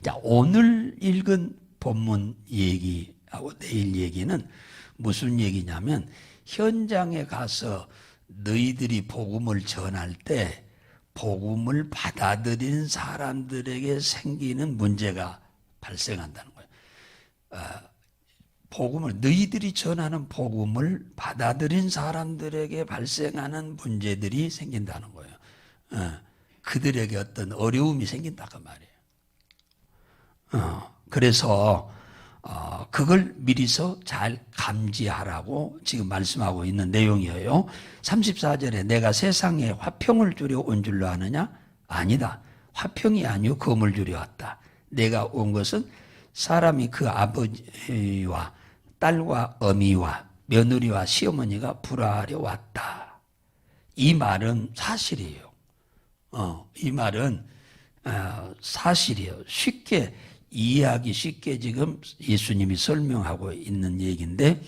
자, 오늘 읽은 본문 얘기하고 내일 얘기는 무슨 얘기냐면 현장에 가서 너희들이 복음을 전할 때 복음을 받아들이는 사람들에게 생기는 문제가 발생한다는 거예요. 복음을 너희들이 전하는 복음을 받아들인 사람들에게 발생하는 문제들이 생긴다는 거예요. 그들에게 어떤 어려움이 생긴다 그 말이에요. 그래서 그걸 미리서 잘 감지하라고 지금 말씀하고 있는 내용이에요. 34절에 내가 세상에 화평을 주려 온 줄로 아느냐? 아니다. 화평이 아니요 검을 주려 왔다. 내가 온 것은 사람이 그 아버지와 딸과 어미와 며느리와 시어머니가 불화하려 왔다. 이 말은 사실이에요. 이 말은 사실이에요. 쉽게 이해하기 쉽게 지금 예수님이 설명하고 있는 얘기인데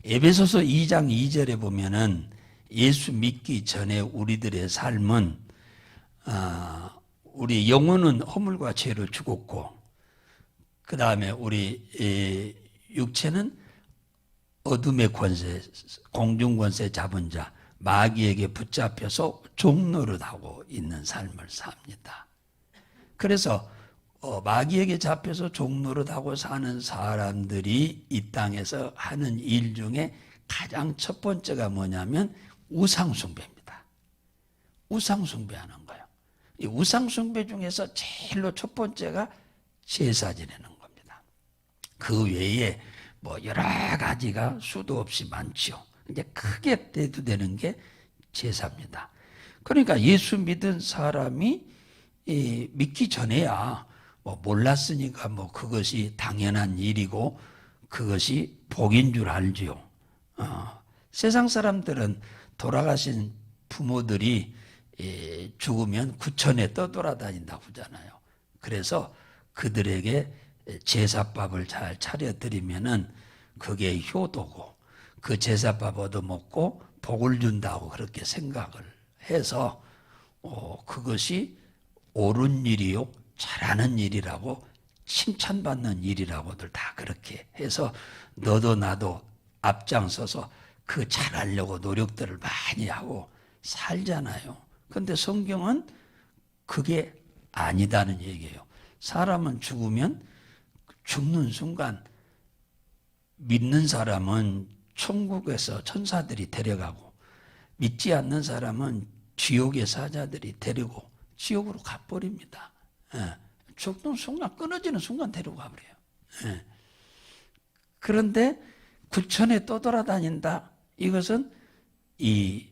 에베소서 2장 2절에 보면은 예수 믿기 전에 우리들의 삶은 우리 영혼은 허물과 죄로 죽었고 그 다음에 우리 육체는 어둠의 권세, 공중권세 잡은 자, 마귀에게 붙잡혀서 종노릇하고 있는 삶을 삽니다. 그래서 마귀에게 잡혀서 종노릇하고 사는 사람들이 이 땅에서 하는 일 중에 가장 첫 번째가 뭐냐면 우상숭배입니다. 우상숭배하는 거예요. 이 우상숭배 중에서 제일로 첫 번째가 제사 지내는 겁니다. 그 외에 뭐 여러 가지가 수도 없이 많죠. 이제 크게 대두되는 게 제사입니다. 그러니까 예수 믿은 사람이 믿기 전에야 뭐 몰랐으니까 뭐 그것이 당연한 일이고 그것이 복인 줄 알지요. 세상 사람들은 돌아가신 부모들이 죽으면 구천에 떠돌아다닌다고 하잖아요. 그래서 그들에게 제사밥을 잘 차려드리면은 그게 효도고 그 제사밥 얻어먹고 복을 준다고 그렇게 생각을 해서 그것이 옳은 일이요 잘하는 일이라고 칭찬받는 일이라고들 다 그렇게 해서 너도 나도 앞장서서 그 잘하려고 노력들을 많이 하고 살잖아요. 그런데 성경은 그게 아니다는 얘기예요. 사람은 죽으면 죽는 순간 믿는 사람은 천국에서 천사들이 데려가고 믿지 않는 사람은 지옥의 사자들이 데리고 지옥으로 가버립니다. 죽는 순간 끊어지는 순간 데리고 가버려요. 그런데 구천에 떠돌아다닌다. 이것은 이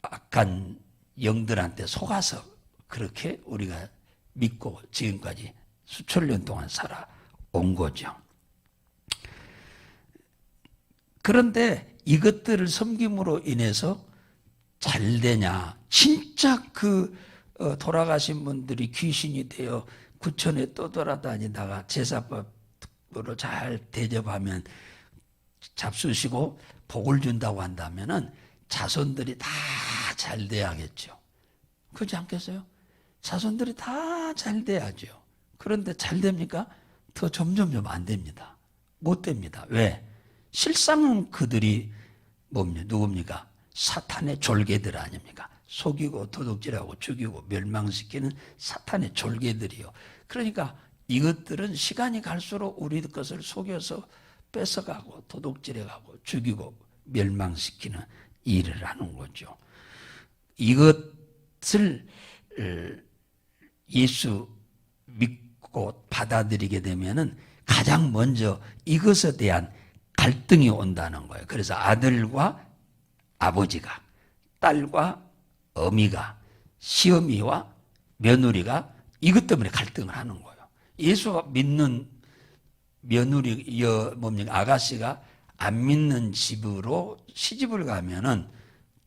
악한 영들한테 속아서 그렇게 우리가 믿고 지금까지 수천 년 동안 살아온 거죠. 그런데 이것들을 섬김으로 인해서 잘 되냐? 진짜 돌아가신 분들이 귀신이 되어 구천에 떠돌아다니다가 제사법으로 잘 대접하면 잡수시고 복을 준다고 한다면은 자손들이 다 잘 돼야겠죠. 그렇지 않겠어요? 자손들이 다 잘 돼야죠. 그런데 잘 됩니까? 더 점점점 안 됩니다. 못 됩니다. 왜? 실상은 그들이 누굽니까? 사탄의 졸개들 아닙니까? 속이고 도둑질하고 죽이고 멸망시키는 사탄의 졸개들이요. 그러니까 이것들은 시간이 갈수록 우리 것을 속여서 뺏어가고 도둑질해가고 죽이고 멸망시키는 일을 하는 거죠. 이것을 예수 믿고 받아들이게 되면은 가장 먼저 이것에 대한 갈등이 온다는 거예요. 그래서 아들과 아버지가, 딸과 어미가, 시어미와 며느리가 이것 때문에 갈등을 하는 거예요. 예수가 믿는 며느리, 아가씨가 안 믿는 집으로 시집을 가면은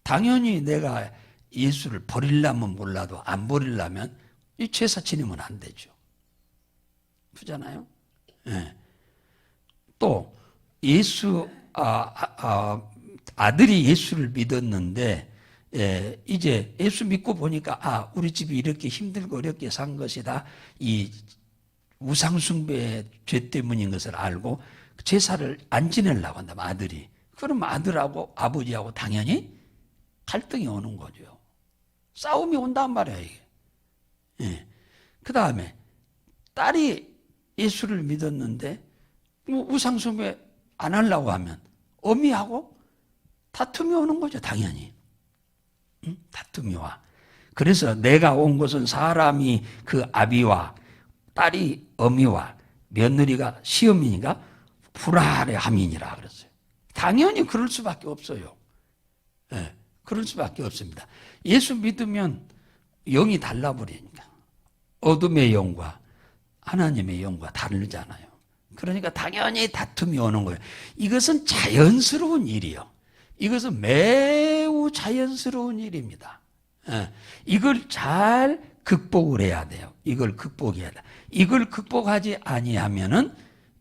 당연히 내가 예수를 버리려면 몰라도 안 버리려면 이 제사 지내면 안 되죠. 그렇잖아요? 네. 또 아들이 예수를 믿었는데 이제 예수 믿고 보니까 우리 집이 이렇게 힘들고 어렵게 산 것이다. 이 우상숭배의 죄 때문인 것을 알고 제사를 안 지내려고 한다, 아들이. 그럼 아들하고 아버지하고 당연히 갈등이 오는 거죠. 싸움이 온단 말이야, 이게. 예. 그 다음에 딸이 예수를 믿었는데 우상숭배 안 하려고 하면 어미하고 다툼이 오는 거죠, 당연히. 응? 다툼이 와. 그래서 내가 온 것은 사람이 그 아비와 딸이 어미와 며느리가 시어미니가 불화하함이니라 그랬어요. 당연히 그럴 수밖에 없어요. 예, 그럴 수밖에 없습니다. 예수 믿으면 영이 달라버리니까. 어둠의 영과 하나님의 영과 다르잖아요. 그러니까 당연히 다툼이 오는 거예요. 이것은 자연스러운 일이요. 이것은 매우 자연스러운 일입니다. 예, 이걸 잘 극복을 해야 돼요. 이걸 극복해야 돼. 이걸 극복하지 아니하면은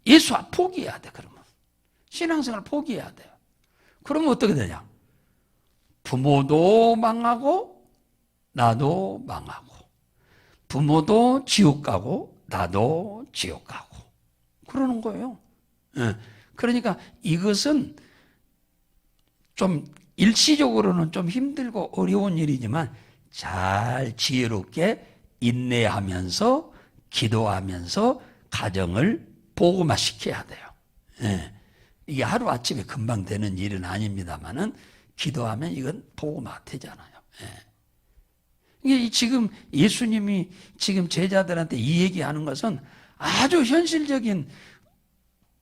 예수 포기해야 돼. 그러면 신앙생활 포기해야 돼요. 그러면 어떻게 되냐? 부모도 망하고 나도 망하고, 부모도 지옥 가고 나도 지옥 가고 그러는 거예요. 예. 그러니까 이것은 좀 일시적으로는 좀 힘들고 어려운 일이지만 잘 지혜롭게 인내하면서 기도하면서 가정을 복음화시켜야 돼요. 예. 이게 하루아침에 금방 되는 일은 아닙니다만은 기도하면 이건 복음화 되잖아요. 예. 이게 지금 예수님이 지금 제자들한테 이 얘기하는 것은 아주 현실적인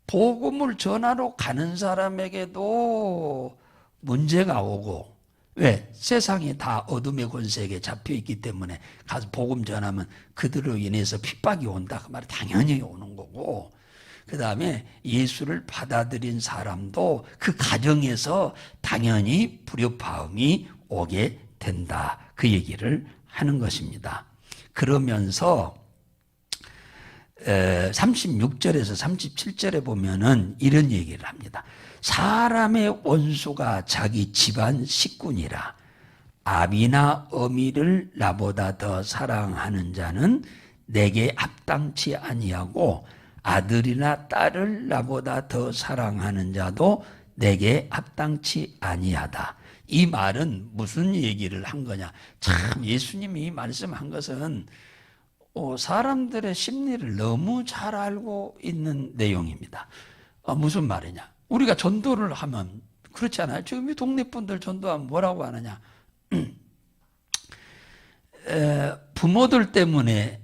복음을 전하러 가는 사람에게도 문제가 오고, 왜? 세상이 다 어둠의 권세에게 잡혀있기 때문에 가서 복음 전하면 그들로 인해서 핍박이 온다, 그 말이 당연히 오는 거고, 그 다음에 예수를 받아들인 사람도 그 가정에서 당연히 불협화음이 오게 된다, 그 얘기를 하는 것입니다. 그러면서 36절에서 37절에 보면은 이런 얘기를 합니다. 사람의 원수가 자기 집안 식구니라. 아비나 어미를 나보다 더 사랑하는 자는 내게 합당치 아니하고, 아들이나 딸을 나보다 더 사랑하는 자도 내게 합당치 아니하다. 이 말은 무슨 얘기를 한 거냐? 참 예수님이 말씀한 것은 사람들의 심리를 너무 잘 알고 있는 내용입니다. 무슨 말이냐? 우리가 전도를 하면 그렇지 않아요? 지금 이 동네 분들 전도하면 뭐라고 하느냐? 부모들 때문에,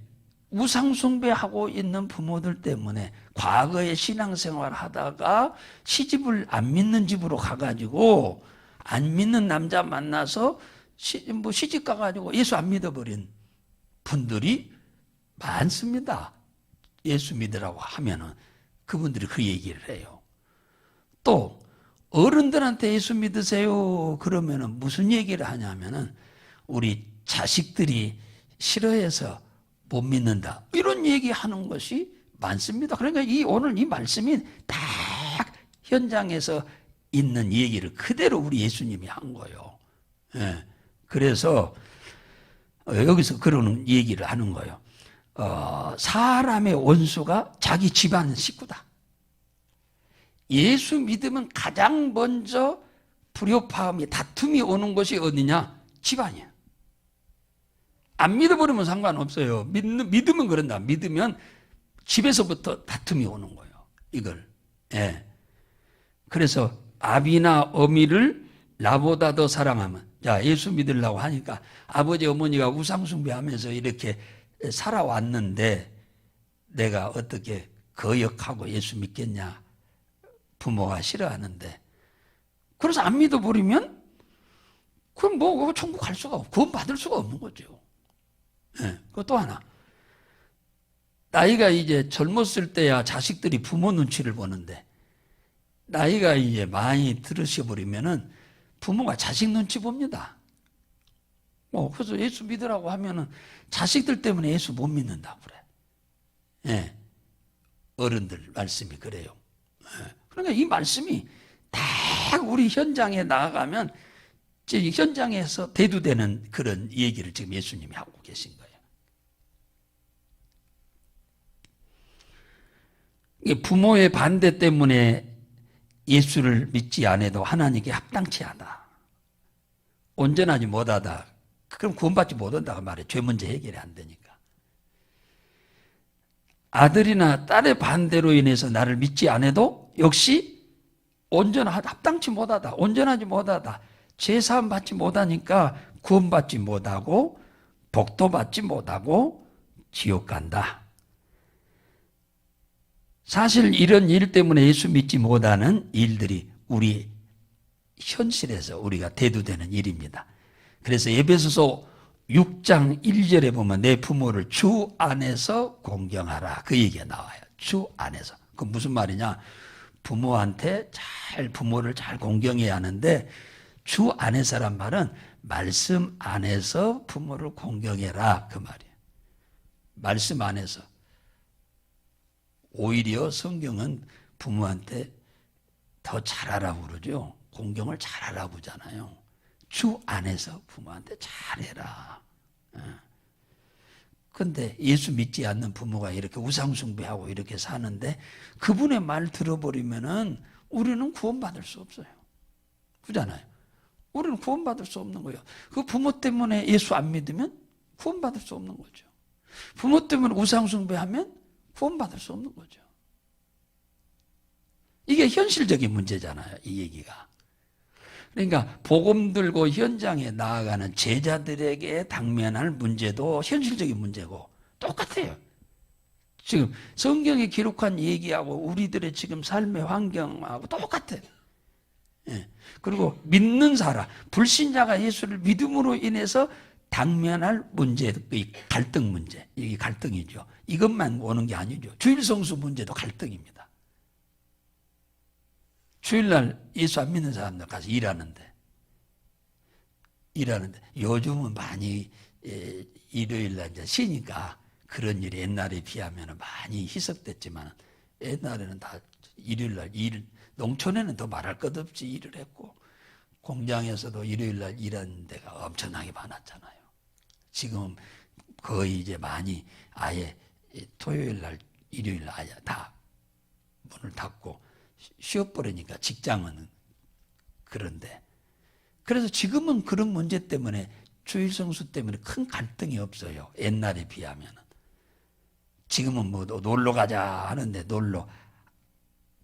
우상숭배하고 있는 부모들 때문에 과거에 신앙생활 하다가 시집을 안 믿는 집으로 가가지고 안 믿는 남자 만나서 시집 가가지고 예수 안 믿어버린 분들이 많습니다. 예수 믿으라고 하면은 그분들이 그 얘기를 해요. 또 어른들한테 예수 믿으세요 그러면은 무슨 얘기를 하냐면은 우리 자식들이 싫어해서 못 믿는다, 이런 얘기하는 것이 많습니다. 그러니까 오늘 이 말씀이 딱 현장에서 있는 얘기를 그대로 우리 예수님이 한 거예요. 예. 그래서 여기서 그러는 얘기를 하는 거예요. 사람의 원수가 자기 집안 식구다. 예수 믿으면 가장 먼저 불협화음이, 다툼이 오는 것이 어디냐? 집안이야. 안 믿어버리면 상관없어요. 믿으면 그런다. 믿으면 집에서부터 다툼이 오는 거예요. 이걸. 예. 그래서 아비나 어미를 나보다 더 사랑하면, 자, 예수 믿으려고 하니까 아버지 어머니가 우상숭배하면서 이렇게 살아왔는데 내가 어떻게 거역하고 예수 믿겠냐? 부모가 싫어하는데. 그래서 안 믿어버리면 그럼 뭐 천국 갈 수가 없고 구원 받을 수가 없는 거죠. 네, 그것도 하나. 나이가 이제 젊었을 때야 자식들이 부모 눈치를 보는데, 나이가 이제 많이 들으셔버리면은 부모가 자식 눈치 봅니다. 그래서 예수 믿으라고 하면은 자식들 때문에 예수 못 믿는다고 그래. 예. 어른들 말씀이 그래요. 예. 그러니까 이 말씀이 딱 우리 현장에 나아가면 현장에서 대두되는 그런 얘기를 지금 예수님이 하고 계신 거예요. 이게 부모의 반대 때문에 예수를 믿지 않아도 하나님께 합당치 않아. 온전하지 못하다. 그럼 구원받지 못한다고 말해. 죄 문제 해결이 안 되니까. 아들이나 딸의 반대로 인해서 나를 믿지 않아도 역시 합당치 못하다. 온전하지 못하다. 죄사함 받지 못하니까 구원받지 못하고 복도 받지 못하고 지옥 간다. 사실 이런 일 때문에 예수 믿지 못하는 일들이 우리 현실에서 우리가 대두되는 일입니다. 그래서 에베소서 6장 1절에 보면 내 부모를 주 안에서 공경하라. 그 얘기가 나와요. 주 안에서. 그 무슨 말이냐? 부모를 잘 공경해야 하는데 주 안에서란 말은 말씀 안에서 부모를 공경해라. 그 말이에요. 말씀 안에서. 오히려 성경은 부모한테 더 잘하라고 그러죠. 공경을 잘하라고 그러잖아요. 주 안에서 부모한테 잘해라. 그런데 예수 믿지 않는 부모가 이렇게 우상숭배하고 이렇게 사는데 그분의 말 들어버리면은 우리는 구원받을 수 없어요. 그렇잖아요. 우리는 구원받을 수 없는 거예요. 그 부모 때문에 예수 안 믿으면 구원받을 수 없는 거죠. 부모 때문에 우상숭배하면 구원받을 수 없는 거죠. 이게 현실적인 문제잖아요. 이 얘기가. 그러니까 복음 들고 현장에 나아가는 제자들에게 당면할 문제도 현실적인 문제고 똑같아요. 지금 성경에 기록한 얘기하고 우리들의 지금 삶의 환경하고 똑같아요. 예. 그리고 믿는 사람, 불신자가 예수를 믿음으로 인해서 당면할 문제, 이 갈등 문제, 이게 갈등이죠. 이것만 오는 게 아니죠. 주일성수 문제도 갈등입니다. 주일날 예수 안 믿는 사람들 가서 일하는데 요즘은 많이 일요일날 이제 쉬니까 그런 일이 옛날에 비하면 많이 희석됐지만 옛날에는 다 일요일날 농촌에는 더 말할 것 없이 일을 했고 공장에서도 일요일날 일하는 데가 엄청나게 많았잖아요. 지금 거의 이제 많이 아예 토요일날 일요일날 아예 다 문을 닫고 쉬어버리니까 직장은 그런데 그래서 지금은 그런 문제 때문에 주일성수 때문에 큰 갈등이 없어요. 옛날에 비하면. 지금은 뭐 놀러 가자 하는데 놀러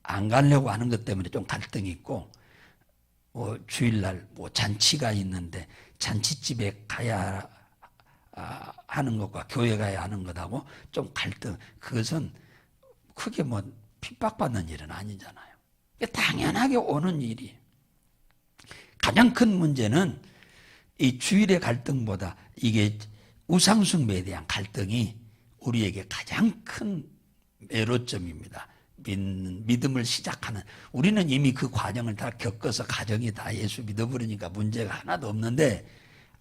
안 가려고 하는 것 때문에 좀 갈등이 있고 주일날 뭐 잔치가 있는데 잔치집에 가야 하는 것과 교회 가야 하는 것하고 좀 갈등. 그것은 크게 뭐 핍박받는 일은 아니잖아요. 당연하게 오는 일이. 가장 큰 문제는 이 주일의 갈등보다 이게 우상숭배에 대한 갈등이 우리에게 가장 큰 매로점입니다. 믿음을 시작하는 우리는 이미 그 과정을 다 겪어서 가정이 다 예수 믿어버리니까 문제가 하나도 없는데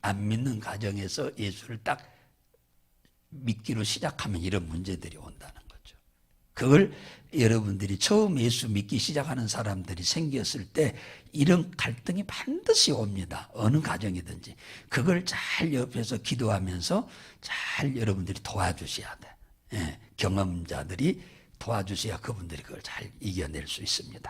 안 믿는 가정에서 예수를 딱 믿기로 시작하면 이런 문제들이 온다는 거죠. 그걸 여러분들이 처음 예수 믿기 시작하는 사람들이 생겼을 때 이런 갈등이 반드시 옵니다. 어느 가정이든지. 그걸 잘 옆에서 기도하면서 잘 여러분들이 도와주셔야 돼. 경험자들이 도와주셔야 그분들이 그걸 잘 이겨낼 수 있습니다.